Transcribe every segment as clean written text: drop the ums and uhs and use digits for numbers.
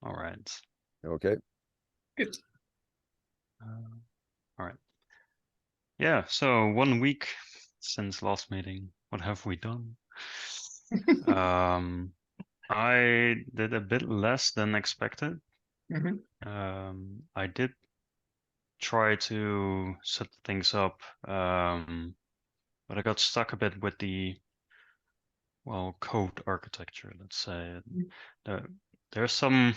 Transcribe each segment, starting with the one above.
All right. Okay. Good. All right. Yeah. So 1 week since last meeting. What have we done? I did a bit less than expected. I did try to set things up, but I got stuck a bit with the code architecture. Let's say there's some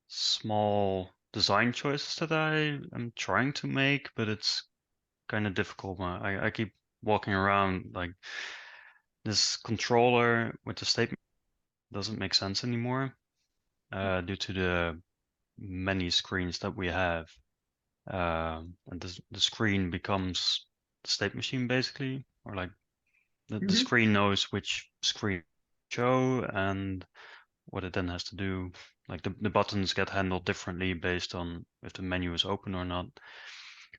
small design choices that I am trying to make, but it's kind of difficult. I keep walking around like this controller with the statement doesn't make sense anymore due to the many screens that we have. And the screen becomes the state machine basically, or like the screen knows which screen to show and what it then has to do. Like the buttons get handled differently based on if the menu is open or not.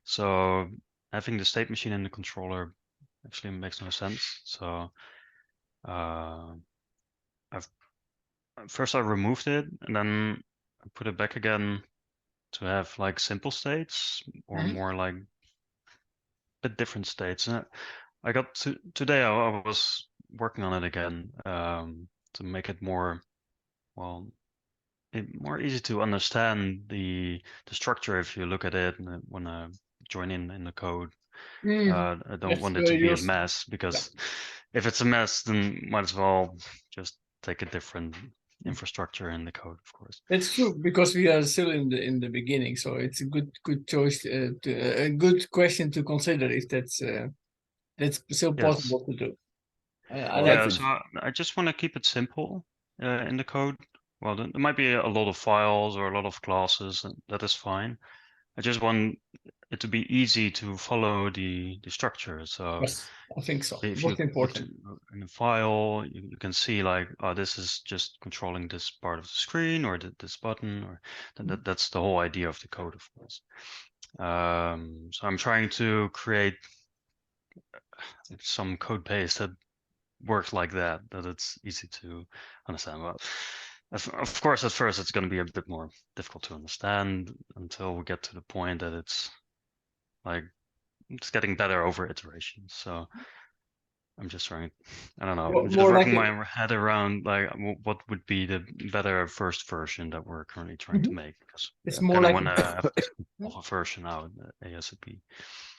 So having the state machine in the controller actually makes no sense. So first I removed it and then I put it back again to have like simple states or more like a bit different states. And I got today I was working on it again to make it more more easy to understand the structure if you look at it and when I join in the code. I don't want it to be a mess because if it's a mess, then might as well just take a different infrastructure in the code, of course. It's true because we are still in the beginning, so it's a good choice, a good question to consider if that's still possible to do. So I just want to keep it simple in the code. Well, there might be a lot of files or a lot of classes, and that is fine. I just want it to be easy to follow the structure. So yes, I think so. if Most you important. in a file, you can see like, oh, this is just controlling this part of the screen or this button, or that's the whole idea of the code, of course. So I'm trying to create some code base that works like that it's easy to understand. Well, of course, at first it's going to be a bit more difficult to understand until we get to the point that it's getting better over iterations. So I'm just trying, I don't know, I'm just working my head around like what would be the better first version that we're currently trying to make, because it's I more kind of like want to have a version out ASAP.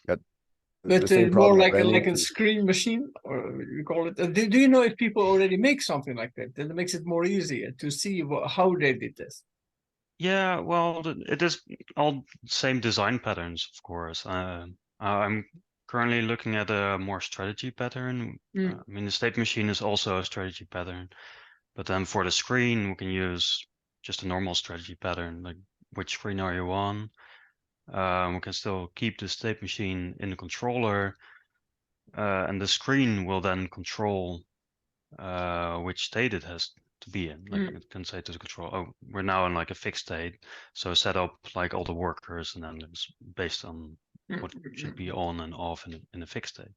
But more like a screen machine, or you call it. Do you know if people already make something like that? That makes it more easier to see how they did this. Yeah, well, it is all same design patterns, of course. I'm currently looking at a more strategy pattern. I mean, the state machine is also a strategy pattern, but then for the screen, we can use just a normal strategy pattern, like which screen are you on? We can still keep the state machine in the controller, and the screen will then control which state it has to be in. Like it can say to the control, oh, we're now in like a fixed state, so set up like all the workers, and then it's based on what should be on and off in a fixed state.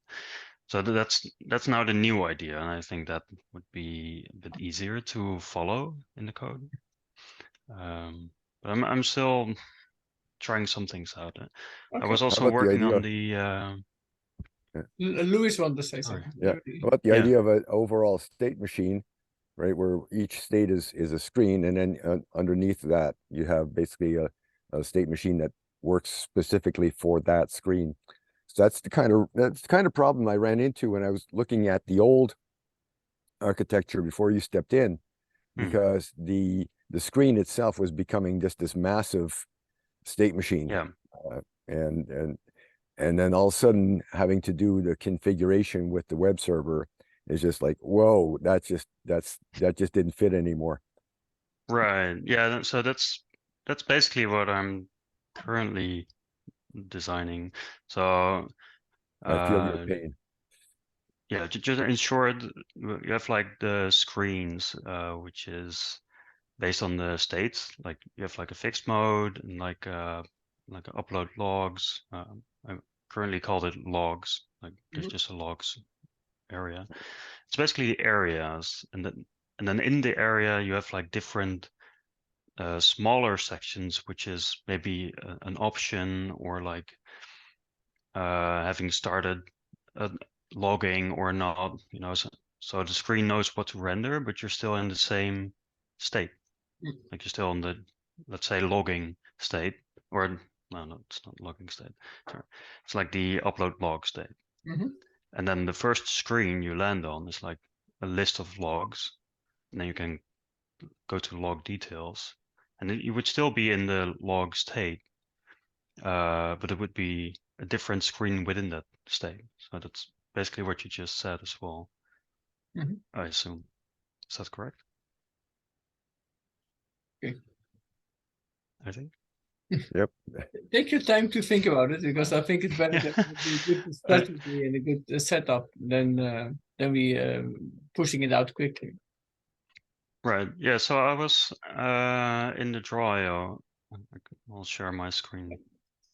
So that's now the new idea, and I think that would be a bit easier to follow in the code. But I'm still trying some things out. I was also working on the. Louis wanted to say something. Yeah, about the idea of an overall state machine, right, where each state is a screen, and then underneath that you have basically a state machine that works specifically for that screen. So that's the kind of problem I ran into when I was looking at the old architecture before you stepped in, because the screen itself was becoming just this massive state machine. And then all of a sudden having to do the configuration with the web server is just like, whoa, that just didn't fit anymore. Right. Yeah. So that's basically what I'm currently designing. So I feel your pain. Yeah, just in short, you have like the screens, which is based on the states. Like you have like a fixed mode and like upload logs. I currently called it logs. Like there's just a logs area. It's basically the areas, and then in the area you have like different smaller sections, which is maybe an option, or like having started logging or not, you know, so the screen knows what to render, but you're still in the same state. Like you're still in the, let's say, logging state, or no, it's not logging state. Sorry. It's like the upload log state. And then the first screen you land on is like a list of logs, and then you can go to log details, and you would still be in the log state, but it would be a different screen within that state. So that's basically what you just said as well. I assume. Is that correct? Okay. I think. Yep. Take your time to think about it, because I think it's better that we do a good strategy and a good setup than we pushing it out quickly. Right. Yeah. So I was in the draw. I'll share my screen. 1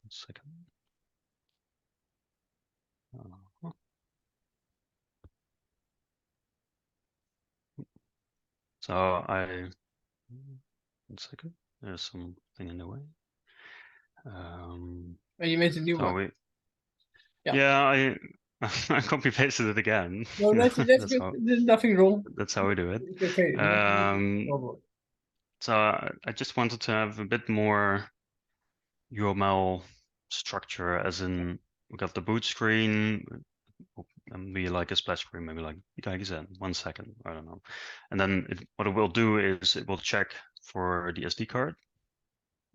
second. So 1 second. There's something in the way. You made a new one. Yeah, I copy pasted it again. No, that's good. There's nothing wrong. That's how we do it. It's okay. So I just wanted to have a bit more UML structure, as in we got the boot screen, and be like a splash screen, maybe like bGeigieZen, 1 second, I don't know. And then what it will do is it will check for the SD card,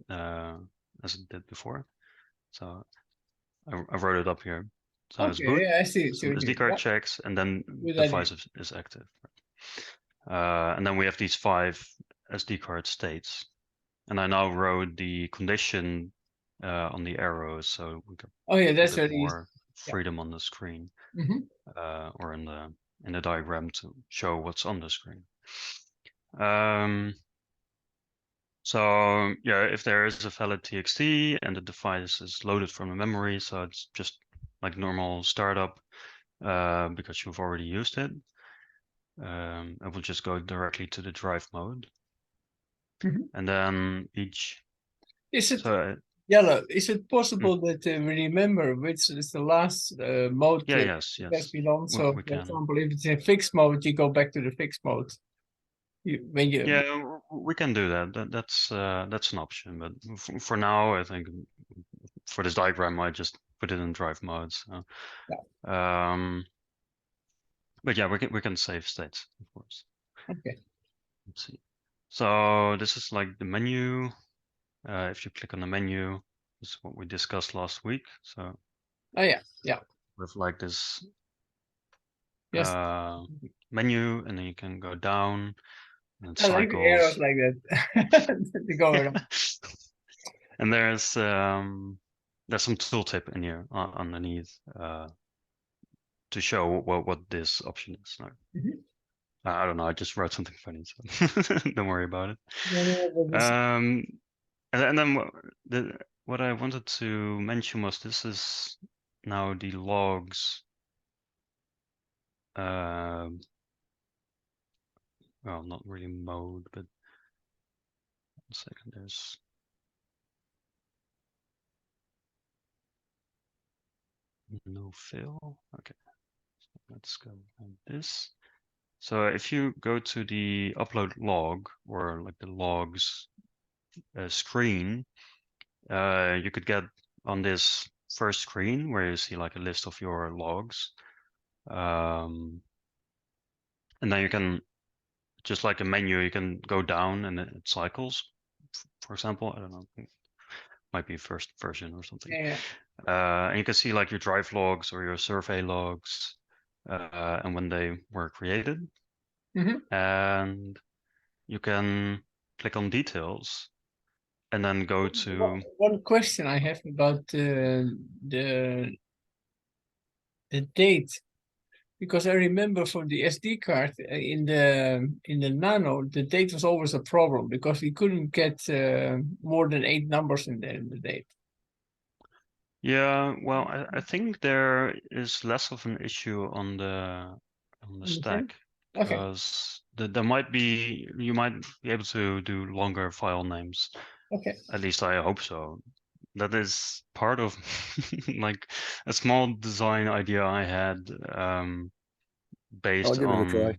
as it did before. So I wrote it up here. So it's boot, I see. some SD card checks, and then the device is active. And then we have these 5 SD card states. And I now wrote the condition on the arrows, so we can that's a bit very more freedom on the screen, or in the diagram to show what's on the screen. So yeah, if there is a valid TXT and the device is loaded from the memory, so it's just like normal startup, because you've already used it, I will just go directly to the drive mode. And then each. Is it yellow? Is it possible that we remember which is the last mode yes. that's been on? So, we for example, if it's in fixed mode, you go back to the fixed mode. Yeah, we can do that. That's an option. But for now, I think for this diagram, I just put it in drive mode. So. But yeah, we can save states, of course. Okay. Let's see. So this is like the menu. If you click on the menu, this is what we discussed last week. So. With like this. Menu, and then you can go down. And I like the arrows like that. To go around. And there's some tooltip in here underneath to show what this option is. I don't know. I just wrote something funny, so don't worry about it. And then what I wanted to mention was this is now the logs. Well, not really mode, but 1 second. There's. No fill. Okay, so let's go like this. So if you go to the upload log, or like the logs screen, you could get on this first screen where you see like a list of your logs. And then you can, just like a menu, you can go down and it cycles. For example, I don't know, might be first version or something. And you can see like your drive logs or your survey logs, and when they were created. And you can click on details and then go to. One question I have about the date, because I remember from the SD card in the Nano, the date was always a problem because we couldn't get more than 8 numbers in the date. Yeah, well, I think there is less of an issue on the stack. Okay. because there might be, you might be able to do longer file names. Okay. At least I hope so. That is part of like a small design idea I had I'll based give it a try. on.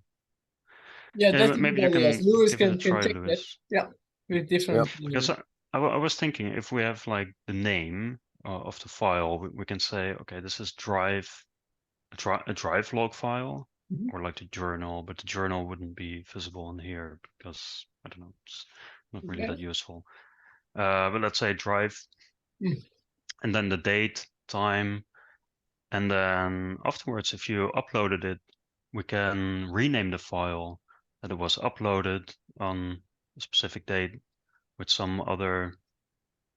Yeah, that's a Maybe good you idea. can Lewis give it a can try, take that. Lewis. Yeah, with different. Yep. Because I was thinking if we have like the name of the file, we can say, okay, this is a drive log file, Mhm. or like the journal, but the journal wouldn't be visible in here because I don't know, it's not really Yeah. that useful. But let's say drive, Mm. and then the date, time, and then afterwards, if you uploaded it, we can rename the file that it was uploaded on a specific date with some other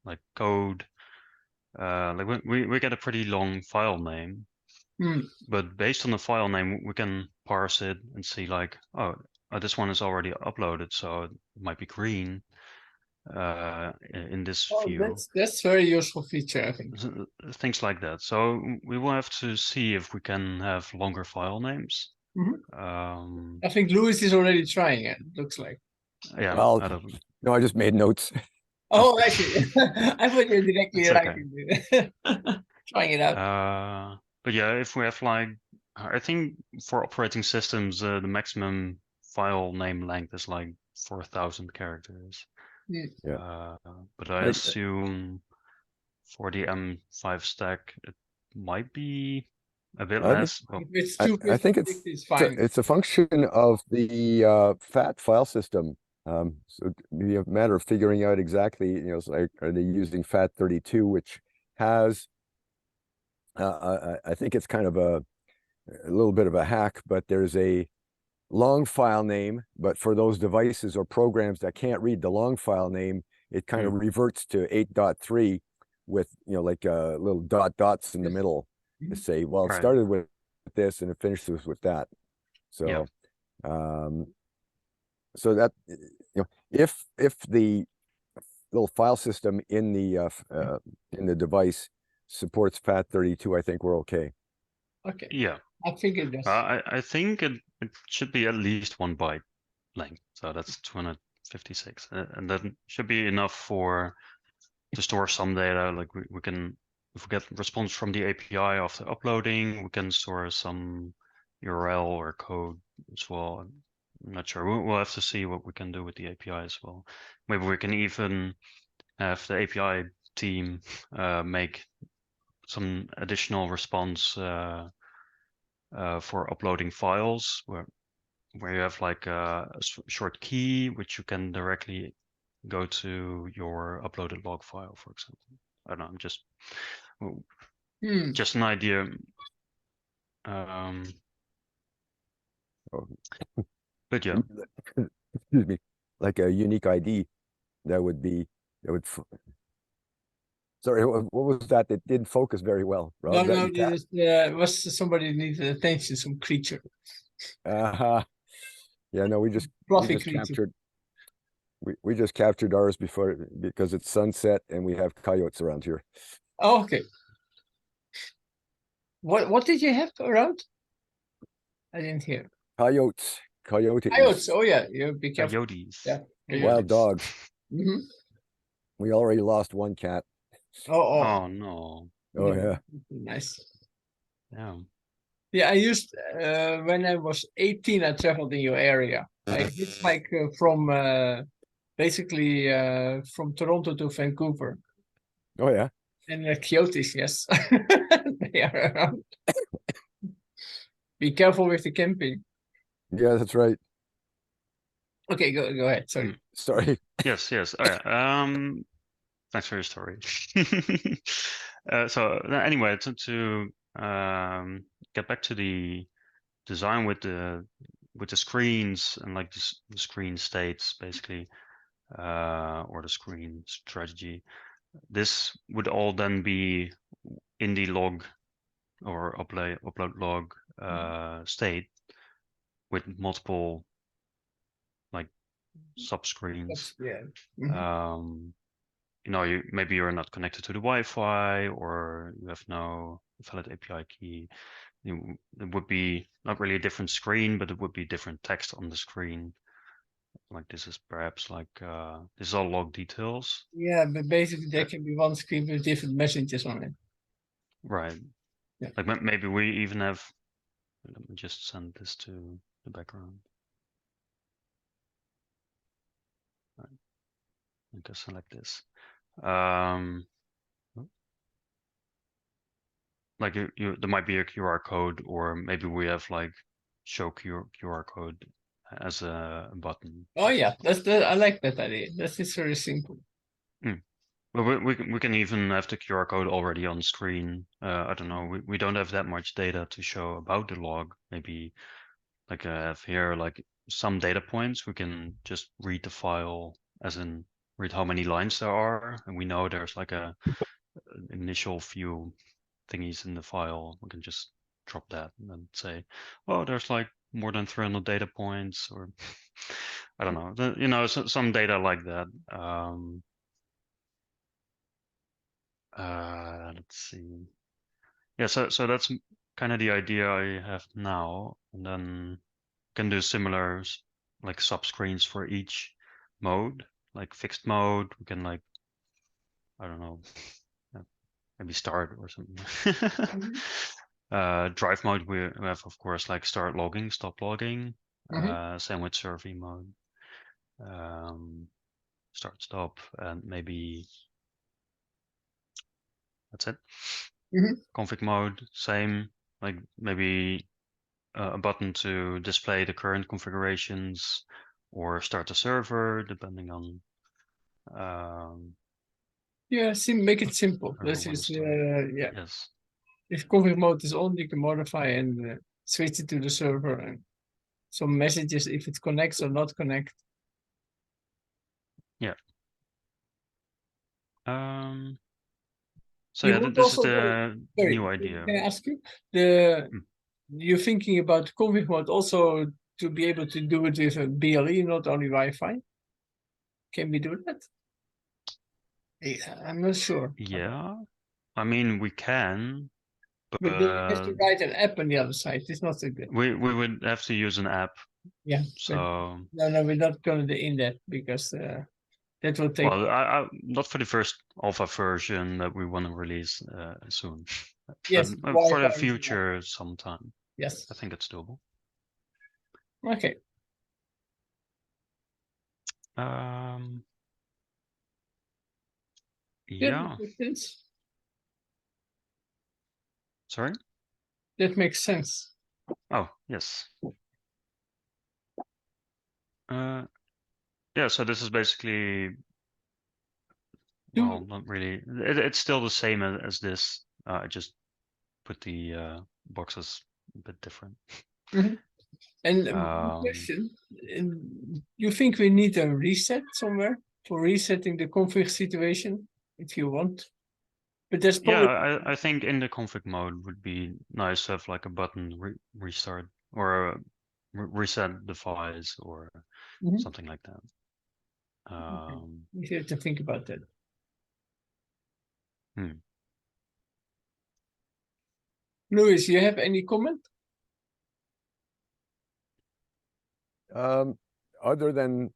like code. Like we get a pretty long file name, Mm. but based on the file name, we can parse it and see like, oh, this one is already uploaded, so it might be green in this Oh, view. that's very useful feature, I think. Things like that. So we will have to see if we can have longer file names. I think Lewis is already trying it. Looks like. Yeah, Well, out of no, I just made notes. Oh, I see. I thought you were directly it's okay. writing it. Trying it out. But yeah, if we have like, I think for operating systems, the maximum file name length is like 4,000 characters. Mm. Yeah. But I assume for the M5 stack, it might be a bit I think less. Well, If it's I think 256, it's fine. it's a function of the FAT file system. So it'd be a matter of figuring out exactly, it's like, are they using FAT32, which has, I think it's kind of a little bit of a hack, but there's a long file name, but for those devices or programs that can't read the long file name, it kind of reverts to 8.3 with, like little dots in the middle to say, well, it right. started with this and it finishes with that. Yeah. So, so that, if the little file system in the device supports FAT32, I think we're okay. Okay. Yeah. I think it does. I think it should be at least 1 byte length. So that's 256. And that should be enough to store some data. Like we can, if we get response from the API after uploading, we can store some URL or code as well. I'm not sure. We'll have to see what we can do with the API as well. Maybe we can even have the API team make some additional response for uploading files where you have like a short key which you can directly go to your uploaded log file, for example. I don't know, I'm just an idea. But yeah, Excuse me, like a unique ID that would sorry, what was that didn't focus very well, Rob? Is that No, your cat? it was somebody needed attention, some creature. Yeah, no, we just Fluffy creature. captured we just captured ours because it's sunset and we have coyotes around here. Oh, okay. What did you have around? I didn't hear. Coyotes. Coyotes. Oh yeah, you be careful. coyotes. Yeah. Wild dogs. Mm-hmm. We already lost one cat. Oh no. Oh yeah. Nice. Yeah. Yeah, I used when I was 18, I traveled in your area. I hitchhiked from basically from Toronto to Vancouver. Oh yeah. And coyotes, yes, they are around. Be careful with the camping. Yeah, that's right. Okay, go ahead. Sorry. Sorry. Yes. Oh, yeah. Thanks for your story. So anyway, to get back to the design with the screens and like the screen states basically, or the screen strategy. This would all then be in the log or upload log state with multiple like subscreens. Yeah. Maybe you're not connected to the Wi-Fi, or you have no valid API key. it would be not really a different screen, but it would be different text on the screen. Like this is perhaps like this is all log details. Yeah, but basically there can be one screen with different messages on it. Right. Yeah. Like maybe we even have. Let me just send this to the background. Right. I can select this. Like there might be a QR code, or maybe we have like show QR code as a button. Oh yeah, I like that idea. That is very simple. Well, we can even have the QR code already on screen. I don't know. We don't have that much data to show about the log. Maybe like I have here like some data points. We can just read the file, as in read how many lines there are, and we know there's like an initial few thingies in the file. We can just drop that and then say, oh, there's like more than 300 data points, or I don't know. You know, some data like that. Let's see. Yeah, so that's kind of the idea I have now, and then can do similar like subscreens for each mode, like fixed mode. We can like, I don't know, maybe start or something. Drive mode, we have of course like start logging, stop logging. Same with survey mode. Start, stop, and maybe that's it. Config mode, same, like maybe a button to display the current configurations or start the server, depending on. Yeah, make it simple. This is yeah. Yes. If config mode is on, you can modify and switch it to the server and some messages if it connects or not connect. Yeah. So You yeah, want this is also the sorry, new idea. can I ask you? You're thinking about config mode also to be able to do it with a BLE, not only Wi-Fi? Can we do that? Yeah, I'm not sure. Yeah, I mean we can, But then you have to write an app on the other side. It's not so good. we would have to use an app. Yeah. So no, we're not going to in that because that will take. well, I not for the first alpha version that we want to release soon. Yes, but for the future sometime. Yes, I think it's doable. Okay. Yeah. That makes sense. Sorry? That makes sense. Oh, yes. Yeah, so this is basically, well, not really. It's still the same as this. I just put the boxes a bit different. And question, you think we need a reset somewhere for resetting the config situation if you want? But there's probably... Yeah, I think in the config mode would be nice to have like a button restart or reset device or something like that. You have to think about that. Louis, you have any comment? Other than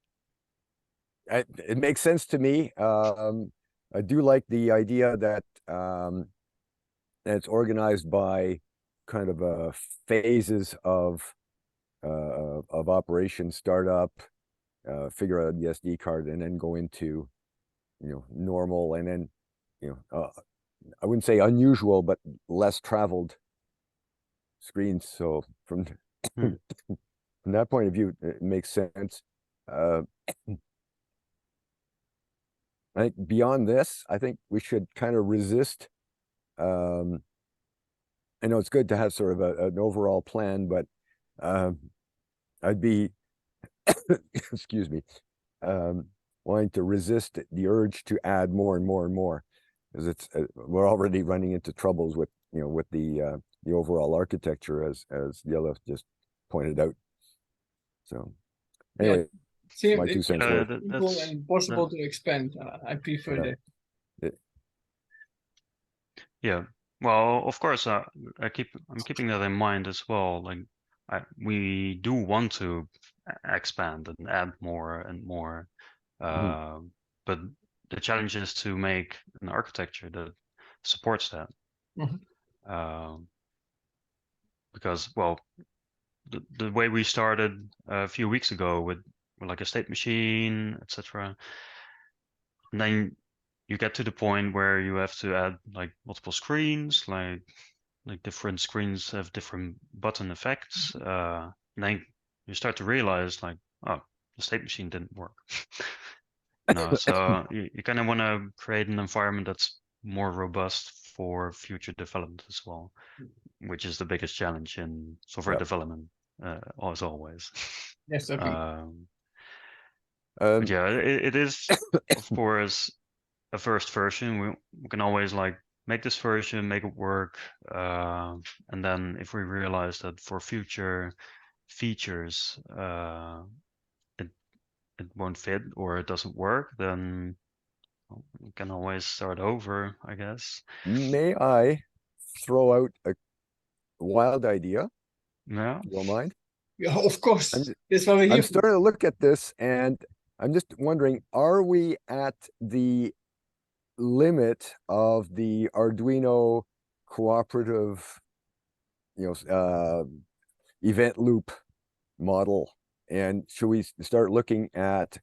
it makes sense to me. I do like the idea that it's organized by kind of phases of operation startup, figure out the SD card, and then go into normal, and then I wouldn't say unusual, but less traveled screens. So from from that point of view, it makes sense. I think beyond this, I think we should kind of resist. I know it's good to have sort of an overall plan, but I'd be, excuse me, wanting to resist the urge to add more and more and more, because we're already running into troubles with with the overall architecture, as Jelle just pointed out. So anyway. Yeah. My 2 cents worth. Simple and possible to expand. I prefer that. Yeah, Well, of course, I'm keeping that in mind as well. Like, we do want to expand and add more and more, but the challenge is to make an architecture that supports that. Because, well, the way we started a few weeks ago with like a state machine, etc. And then you get to the point where you have to add like multiple screens, like different screens have different button effects. And then you start to realize like, oh, the state machine didn't work. So you kind of want to create an environment that's more robust for future development as well, which is the biggest challenge in software development, as always. Yes, okay. But yeah, it is, of course, a first version. We can always like make this version, make it work, and then if we realize that for future features it won't fit or it doesn't work, then we can always start over, I guess. May I throw out a wild idea? Yeah. If you don't mind? Yeah, of course. That's what we're I'm here for. starting to look at this, and I'm just wondering: are we at the limit of the Arduino cooperative, event loop model? And should we start looking at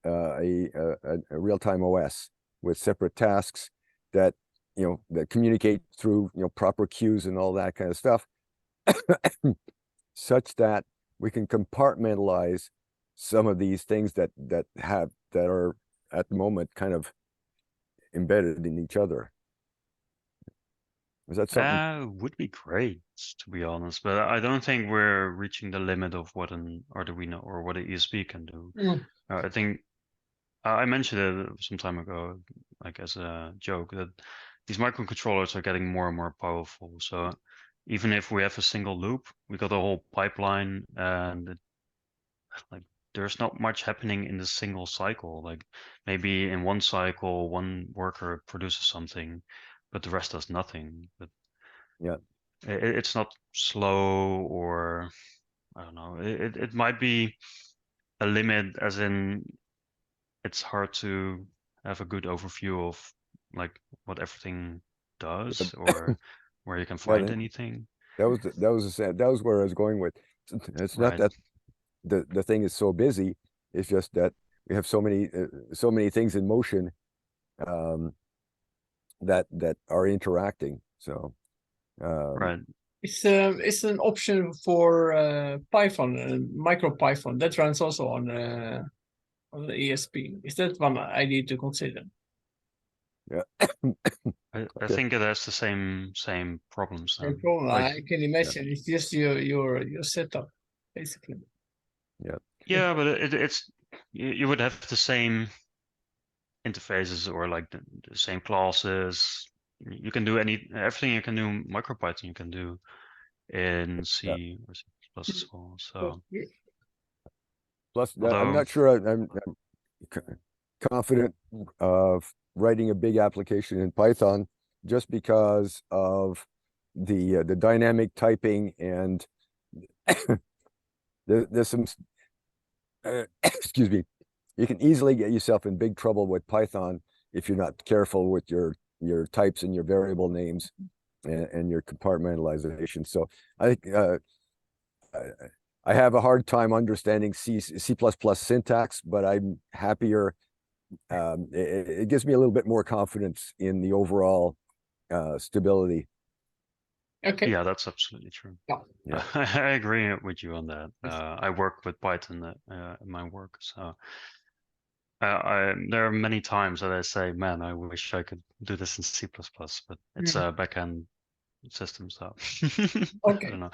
a real-time OS with separate tasks that that communicate through proper queues and all that kind of stuff, such that we can compartmentalize some of these things that are at the moment kind of embedded in each other? Is that something? Would be great, to be honest, but I don't think we're reaching the limit of what an Arduino or what an ESP can do. I think I mentioned it some time ago, like as a joke, that these microcontrollers are getting more and more powerful. So even if we have a single loop, we got a whole pipeline, and like there's not much happening in the single cycle. Like maybe in one cycle, one worker produces something, but the rest does nothing. But Yeah. it's not slow, or I don't know. It might be a limit, as in it's hard to have a good overview of like what everything does or where you can find anything. That was where I was going with. It's not Right. that the thing is so busy. It's just that we have so many things in motion that are interacting. So Right. It's an option for Python, MicroPython that runs also on the ESP. Is that one idea to consider? yeah. I think it has the same problems No then. problem. Like, I can imagine. It's just your setup, basically. yeah, but it's you would have the same interfaces or like the same classes. You can do everything you can do in MicroPython you can do in C or C++ as well. So Plus, I'm although not sure I'm confident of writing a big application in Python, just because of the dynamic typing, and there's some excuse me, you can easily get yourself in big trouble with Python if you're not careful with your types and your variable names and your compartmentalization. So I think I have a hard time understanding C++ syntax, but I'm happier. It gives me a little bit more confidence in the overall stability. Okay. yeah, that's absolutely true. Yeah. I agree with you on that. I work with Python in my work, so there are many times that I say, "Man, I wish I could do this in C++," but it's a backend system, so I Okay. don't know.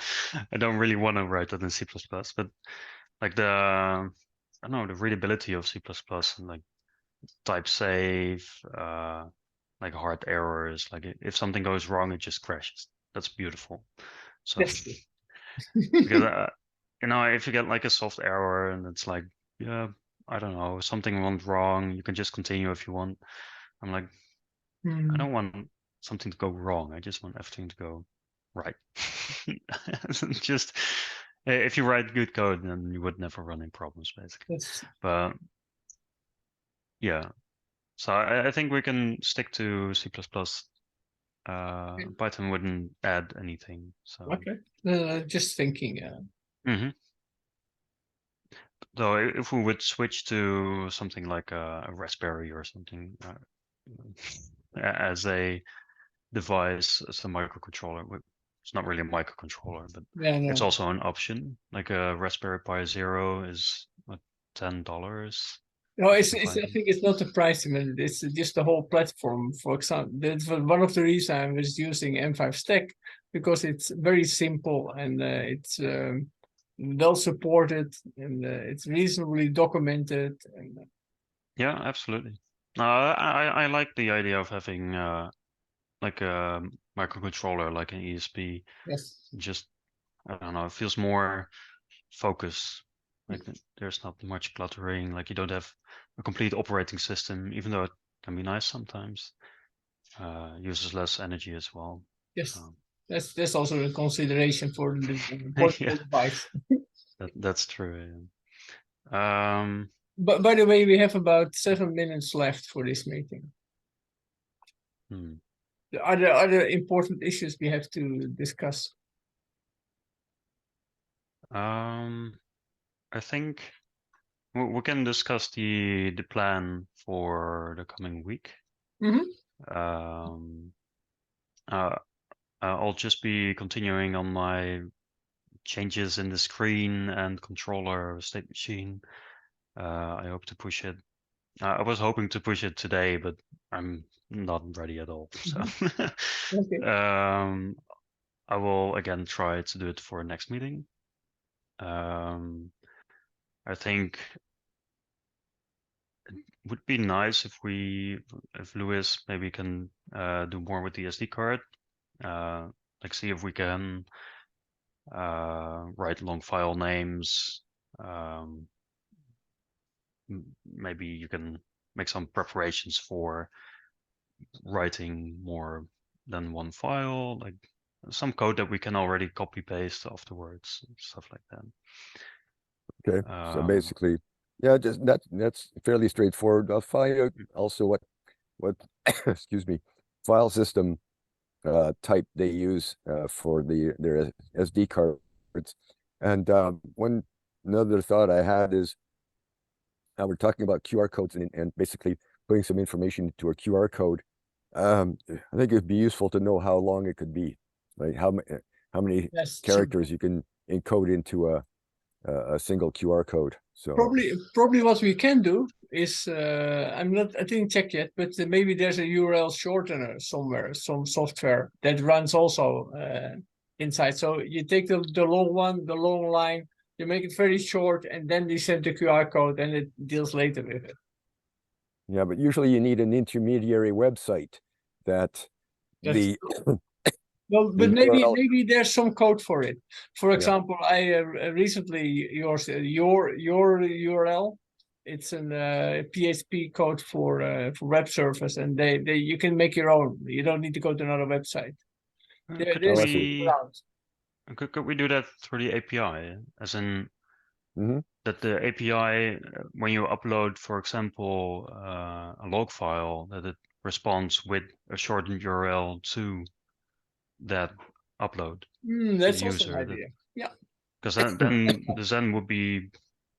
I don't really want to write that in C++, but like I don't know, the readability of C++ and like type safe, like hard errors, like if something goes wrong, it just crashes. That's beautiful. So That's good. because if you get like a soft error and it's like, yeah, I don't know, something went wrong, you can just continue if you want. I'm like, I don't want something to go wrong. I just want everything to go right. Just if you write good code, then you would never run into problems, basically. That's But yeah, so I think we can stick to C++. Python wouldn't add anything. So okay. Just thinking. Though if we would switch to something like a Raspberry or something as a device, as a microcontroller, it's not really a microcontroller, but Yeah, no. it's also an option. Like a Raspberry Pi Zero is what, $10. No, I think it's not the price limit. It's just the whole platform. For example, that's one of the reasons I was using M5 Stack, because it's very simple and it's well supported and it's reasonably documented. And Yeah, absolutely. I like the idea of having like a microcontroller, like an ESP. yes, Just, I don't know, it feels more focused. Like there's not much cluttering. Like you don't have a complete operating system, even though it can be nice sometimes. Uses less energy as well. yes, that's also a consideration for the portable device. That's true. But by the way, we have about 7 minutes left for this meeting. Are there other important issues we have to discuss? I think we can discuss the plan for the coming week. I'll just be continuing on my changes in the screen and controller state machine. I hope to push it. I was hoping to push it today, but I'm not ready at all. So Okay. I will again try to do it for next meeting. I think it would be nice if Lewis maybe can do more with the SD card. Like see if we can write long file names. Maybe you can make some preparations for writing more than one file, like some code that we can already copy paste afterwards, stuff like that. Okay, so basically, yeah, just that's fairly straightforward. I'll find out also what excuse me, file system type they use for their SD cards. And another thought I had is we're talking about QR codes and basically putting some information into a QR code. I think it'd be useful to know how long it could be, like how many characters you can encode into a single QR code. So probably what we can do is I didn't check yet, but maybe there's a URL shortener somewhere, some software that runs also inside. So you take the long line, you make it very short, and then you send the QR code, and it deals later with it. Yeah, but usually you need an intermediary website that Well, but maybe there's some code for it. For example, I recently your URL. It's a PHP code for web service, and you can make your own. You don't need to go to another website. Could we do that through the API? As in that the API, when you upload, for example, a log file, that it responds with a shortened URL to that upload. That's also an idea. Yeah. Because then the Zen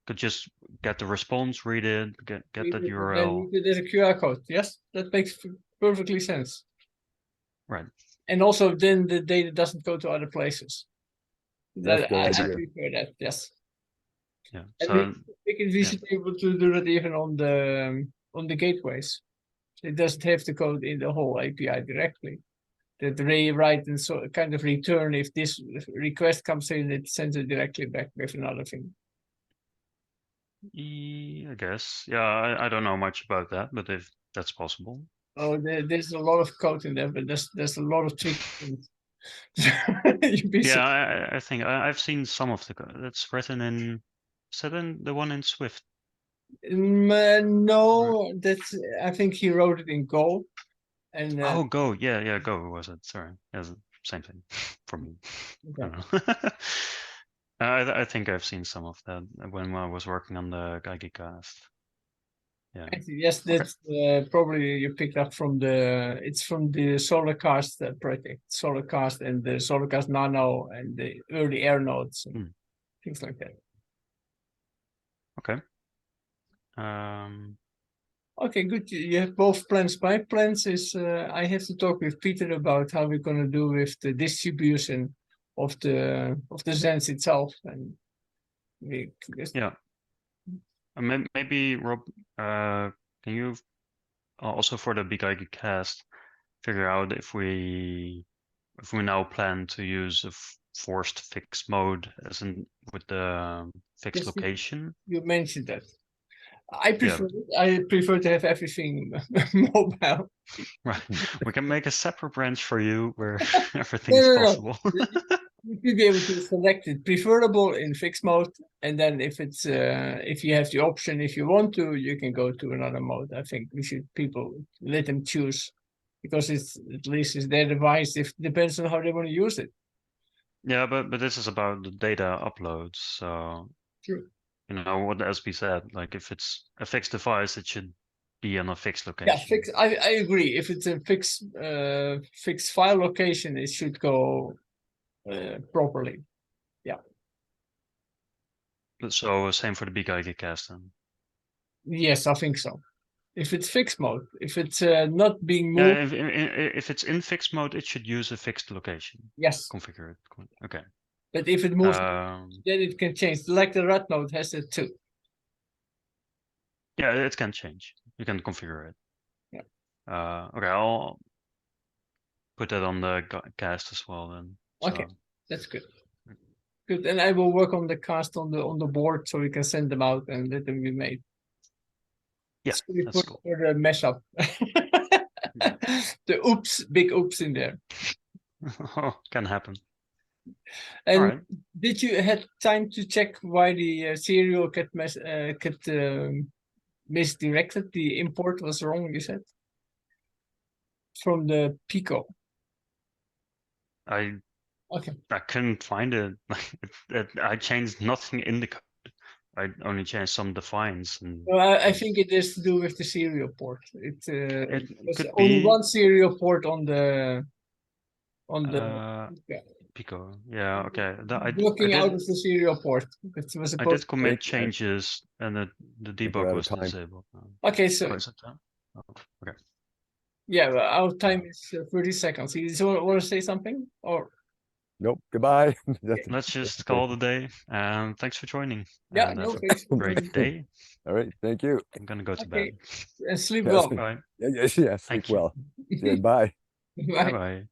could just get the response, read it, get that URL. There's a QR code. Yes, that makes perfectly sense. Right. And also, then the data doesn't go to other places. That's I prefer that. Yes. Yeah. And we should be able to do that even on the gateways. It doesn't have to go in the whole API directly. That they write and so kind of return if this request comes in, it sends it directly back with another thing. I guess. Yeah, I don't know much about that, but if that's possible. Oh, there's a lot of code in there, but there's a lot of tricky things. I think I've seen some of the code that's written in. Is that in the one in Swift? No, I think he wrote it in Go. And Oh, Go. Yeah, Go was it? Sorry. Yes, same thing for me. I okay. don't know. I think I've seen some of that when I was working on the GeigieCast. Yeah. Yes, that's probably you picked up from it's from the Solarcast project, Solarcast and the Solarcast Nano and the early air nodes and things like that. Okay. Okay, good. You have both plans. My plans is I have to talk with Peter about how we're gonna do with the distribution of the Zens itself, and we just yeah. Maybe Rob, can you also for the bGeigieCast figure out if we now plan to use a forced fixed mode as in with the fixed Yes, location? you mentioned that. I prefer Yeah. I prefer to have everything mobile. Right. We can make a separate branch for you where everything is No. possible. You should be able to select it preferable in fixed mode, and then if it's if you have the option, if you want to, you can go to another mode. I think we should let them choose, because it's at least it's their device. If depends on how they want to use it. Yeah, but this is about the data uploads. So True. you know what SB said. Like if it's a fixed device, it should be on a fixed location. Yeah, fixed. I agree. If it's a fixed file location, it should go properly. Yeah. So same for the bGeigieCast then. Yes, I think so. If it's fixed mode, if it's not being moved. Yeah, if it's in fixed mode, it should use a fixed location. Yes. Configure it. Okay. But if it moves, then it can change. Like the red node has it too. Yeah, it can change. You can configure it. Yeah. Okay, I'll put that on the cast as well then. Okay, that's good. Good, and I will work on the cast on the board so we can send them out and let them be made. Yeah, that's cool. For the mess up. The big oops in there. Can happen. And right. Did you had time to check why the serial get misdirected? The import was wrong, you said? From the Pico. I Okay. I couldn't find it. I changed nothing in the code. I only changed some defines. And Well, I think it is to do with the serial port. It could only be one serial port on the Pico. Yeah, okay. Looking out of the serial port. It was I supposed did commit changes and the debug was disabled. Okay, so okay. Yeah, well, our time is 30 seconds. You want to say something or? Nope. Goodbye. Let's just call it a day. Thanks for joining. Yeah, and no, have thanks. a great day. All right. Thank you. I'm gonna go to bed. And sleep well. Bye. Yeah, sleep well. Yeah, bye. Bye. Bye.